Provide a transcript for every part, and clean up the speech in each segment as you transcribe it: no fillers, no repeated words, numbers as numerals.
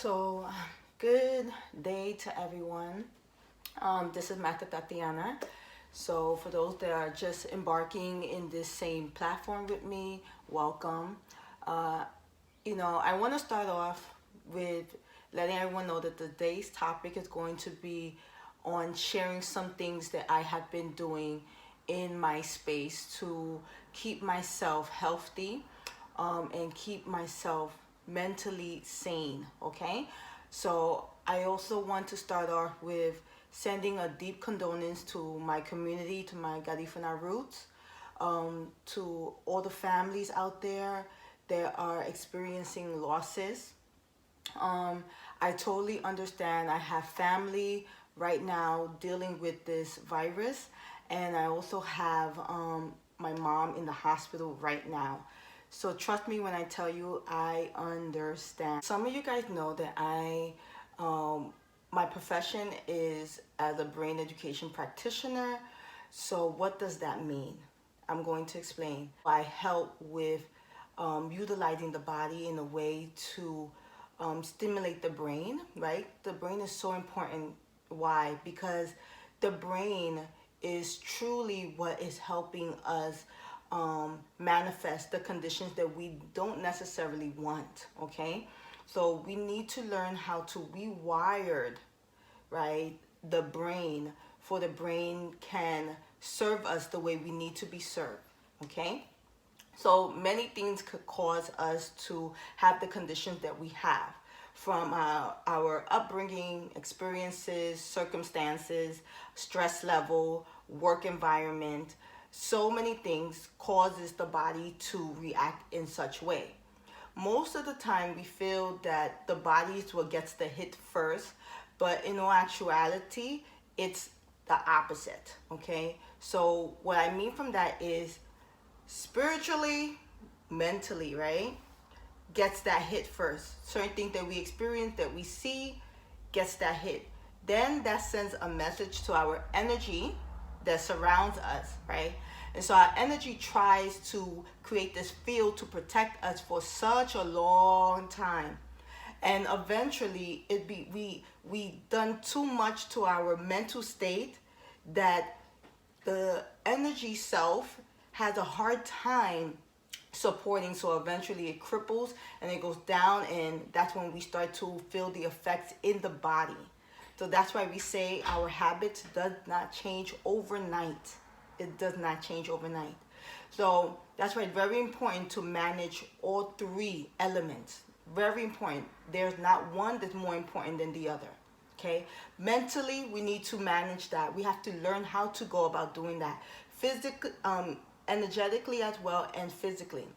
So, good day to everyone. This is Master Tatiana. So, for those that are just embarking in this same platform with me, welcome. Uh, I want to start off with letting everyone know that today's topic is going to be on sharing some things that I have been doing in my space to keep myself healthy and keep myself mentally sane. Okay, so I also want to start off with sending a deep condolence to my community, to my Garifuna roots, to all the families out there that are experiencing losses. I totally understand. I have family right now dealing with this virus, and I also have my mom in the hospital right now. So trust me when I tell you, I understand. Some of you guys know that my profession is as a brain education practitioner. So what does that mean? I'm going to explain. I help with utilizing the body in a way to stimulate the brain, right? The brain is so important. Why? Because the brain is truly what is helping us manifest the conditions that we don't necessarily want, okay? So we need to learn how to rewire, right, the brain, for the brain can serve us the way we need to be served, okay? So many things could cause us to have the conditions that we have, from our upbringing, experiences, circumstances, stress level, work environment. So many things causes the body to react in such way. Most of the time we feel that the body is what gets the hit first, but in all actuality, it's the opposite, okay? So what I mean from that is spiritually, mentally, right, gets that hit first. Certain things that we experience, that we see, gets that hit. Then that sends a message to our energy that surrounds us, right? And so our energy tries to create this field to protect us for such a long time. And eventually we done too much to our mental state that the energy self has a hard time supporting, so eventually it cripples and it goes down, and that's when we start to feel the effects in the body. So that's why we say our habits does not change overnight. It does not change overnight. So that's why it's very important to manage all three elements. Very important. There's not one that's more important than the other. Okay, mentally we need to manage that. We have to learn how to go about doing that physically, energetically as well, and physically.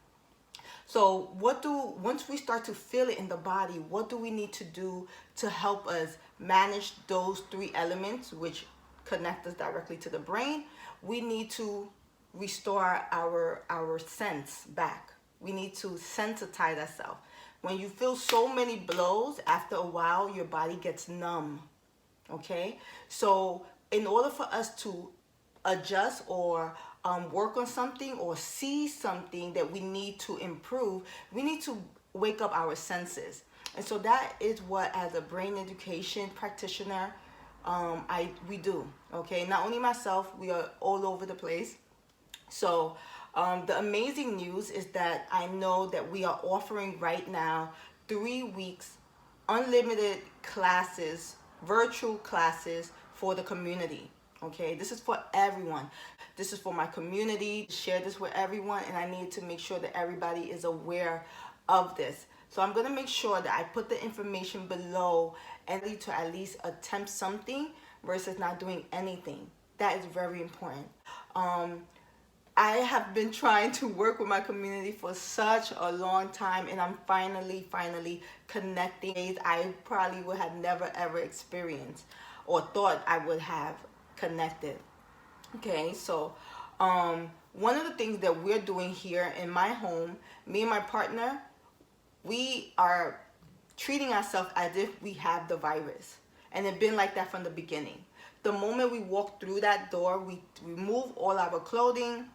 So once we start to feel it in the body, what do we need to do to help us manage those three elements which connect us directly to the brain? We need to restore our sense back. We need to sensitize ourselves. When you feel so many blows, after a while your body gets numb, okay? So in order for us to adjust or work on something or see something that we need to improve, we need to wake up our senses. And so that is what, as a brain education practitioner, we do, okay? Not only myself, we are all over the place. So the amazing news is that I know that we are offering right now 3 weeks unlimited classes, virtual classes for the community. Okay, this is for everyone. This is for my community. Share this with everyone, and I need to make sure that everybody is aware of this. So I'm going to make sure that I put the information below and to at least attempt something versus not doing anything. That is very important. I have been trying to work with my community for such a long time, and I'm finally connecting. I probably would have never ever experienced or thought I would have connected. Okay, so one of the things that we're doing here in my home, me and my partner, we are treating ourselves as if we have the virus, and it's been like that from the beginning. The moment we walk through that door, we remove all our clothing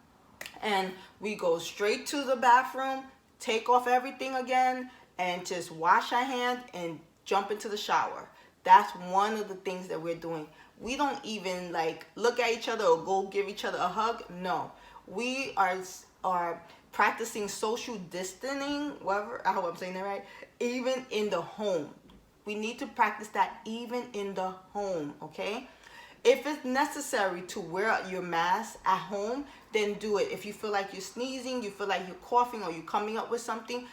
and we go straight to the bathroom, take off everything again, and just wash our hands and jump into the shower. That's one of the things that we're doing. We don't even like look at each other or go give each other a hug. No, we are practicing social distancing, whatever, I hope I'm saying that right, even in the home. We need to practice that even in the home, okay? If it's necessary to wear your mask at home, then do it. If you feel like you're sneezing, you feel like you're coughing, or you're coming up with something,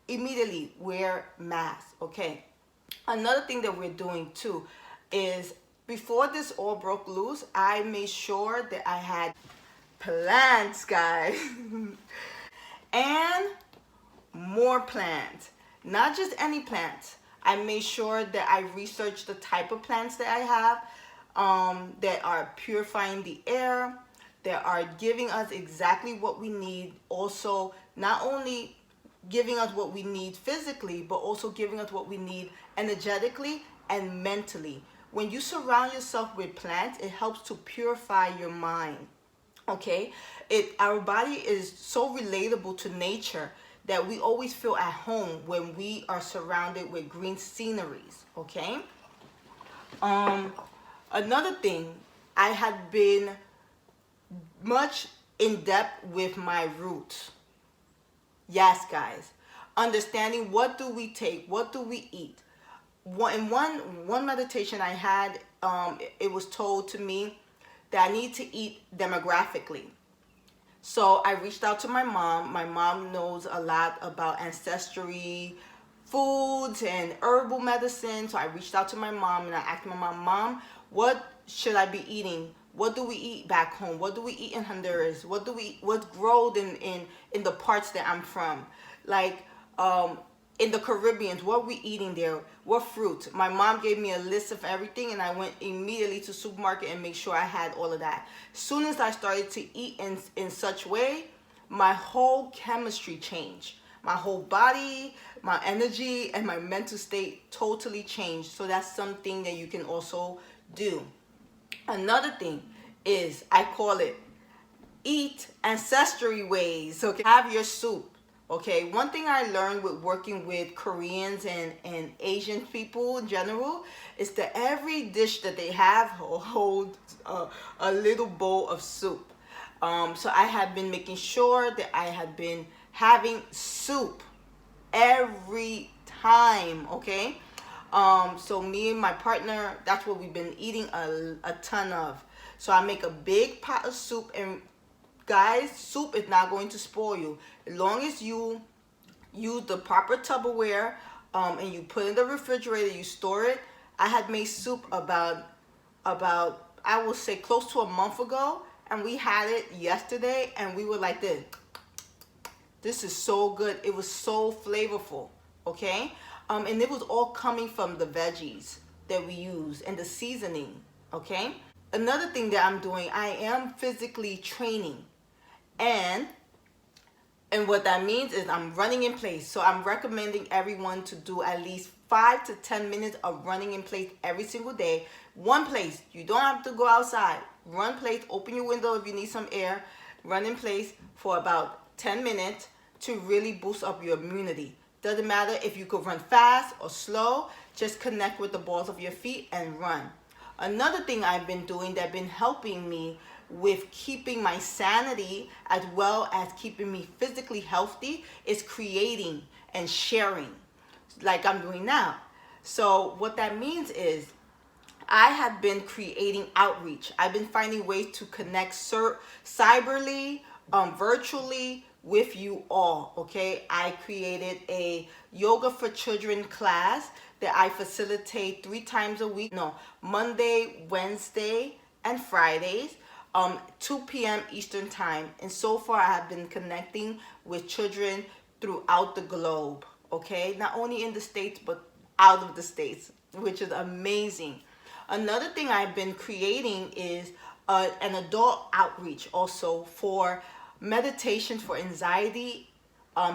immediately wear mask, okay? Another thing that we're doing too is, before this all broke loose, I made sure that I had plants, guys. And more plants. Not just any plants. I made sure that I researched the type of plants that I have, that are purifying the air, that are giving us exactly what we need. Also, not only giving us what we need physically, but also giving us what we need energetically and mentally. When you surround yourself with plants, it helps to purify your mind. Okay, our body is so relatable to nature that we always feel at home when we are surrounded with green sceneries. Okay. Another thing, I had been much in depth with my roots. Yes, guys. Understanding, what do we take? What do we eat? In one meditation I had, it was told to me that I need to eat demographically. So I reached out to my mom. My mom knows a lot about ancestry foods and herbal medicine. So I reached out to my mom and I asked my mom, Mom, what should I be eating? What do we eat back home? What do we eat in Honduras? What's grown in the parts that I'm from? Like, in the Caribbean, what we eating there? What fruits? My mom gave me a list of everything, and I went immediately to supermarket and make sure I had all of that. As soon as I started to eat in such way, my whole chemistry changed. My whole body, my energy, and my mental state totally changed. So that's something that you can also do. Another thing is, I call it eat ancestry ways. Okay, have your soup. Okay, one thing I learned with working with Koreans and Asian people in general is that every dish that they have holds a little bowl of soup. So I have been making sure that I have been having soup every time, okay? So me and my partner, that's what we've been eating a ton of. So I make a big pot of soup, and guys, soup is not going to spoil you. As long as you use the proper Tupperware, and you put it in the refrigerator, you store it. I had made soup about I will say close to a month ago, and we had it yesterday, and we were like this is so good. It was so flavorful, okay? And it was all coming from the veggies that we use and the seasoning, okay? Another thing that I'm doing, I am physically training. And what that means is I'm running in place. So I'm recommending everyone to do at least 5 to 10 minutes of running in place every single day. One place. You don't have to go outside. Run place. Open your window if you need some air. Run in place for about 10 minutes to really boost up your immunity. Doesn't matter if you could run fast or slow. Just connect with the balls of your feet and run. Another thing I've been doing that's been helping me with keeping my sanity as well as keeping me physically healthy is creating and sharing, like I'm doing now. So what that means is, I have been creating outreach. I've been finding ways to connect cyberly, virtually with you all, okay? I created a yoga for children class that I facilitate 3 times a week. No, Monday, Wednesday, and Fridays, 2 p.m. Eastern time. And so far I have been connecting with children throughout the globe, okay? Not only in the States, but out of the States, which is amazing. Another thing I've been creating is an adult outreach also for meditation for anxiety,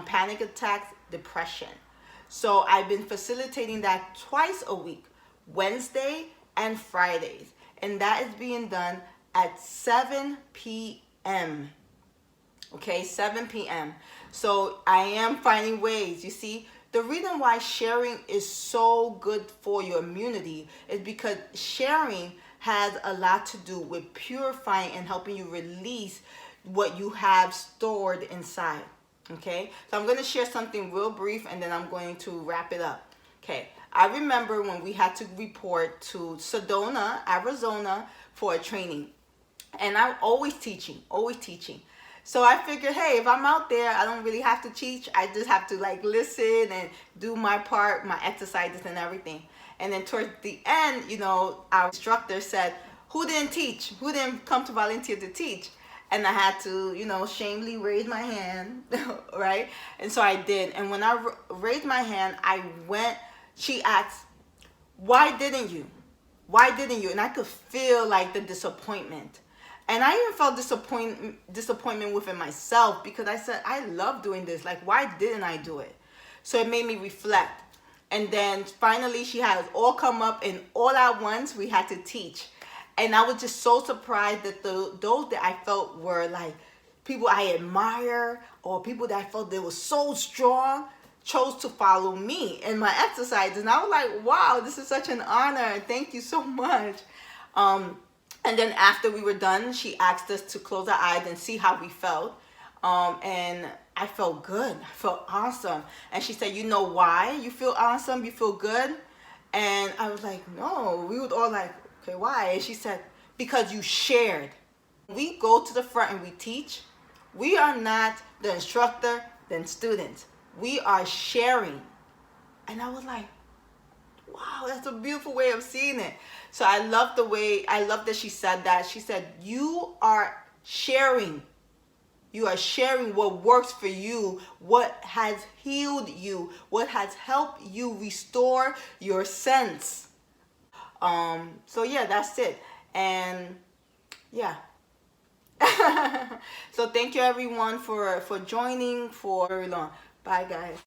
panic attacks, depression. So I've been facilitating that twice a week, Wednesday and Fridays. And that is being done at 7 p.m. Okay, 7 p.m. So I am finding ways. You see, The reason why sharing is so good for your immunity is because sharing has a lot to do with purifying and helping you release what you have stored inside. Okay, so I'm going to share something real brief and then I'm going to wrap it up. Okay, I remember when we had to report to Sedona, Arizona for a training, and I'm always teaching, always teaching. So I figured, hey, if I'm out there, I don't really have to teach. I just have to like listen and do my part, my exercises and everything. And then towards the end, you know, our instructor said, who didn't teach? Who didn't come to volunteer to teach? And I had to, you know, shamefully raise my hand, right? And so I did. And when I raised my hand, she asked, why didn't you? Why didn't you? And I could feel like the disappointment. And I even felt disappointment within myself because I said, I love doing this. Like, why didn't I do it? So it made me reflect. And then finally, she had us all come up and all at once, we had to teach. And I was just so surprised that those that I felt were like people I admire or people that I felt they were so strong chose to follow me in my exercises. And I was like, wow, this is such an honor. Thank you so much. And then after we were done, she asked us to close our eyes and see how we felt. And I felt good. I felt awesome. And she said, you know why you feel awesome? You feel good? And I was like, no. We were all like, okay, why? And she said, because you shared. We go to the front and we teach. We are not the instructor, the students. We are sharing. And I was like, wow, that's a beautiful way of seeing it. So I love that she said that. She said, you are sharing. You are sharing what works for you, what has healed you, what has helped you restore your sense. So yeah, that's it. And yeah. So thank you everyone for joining for very long. Bye guys.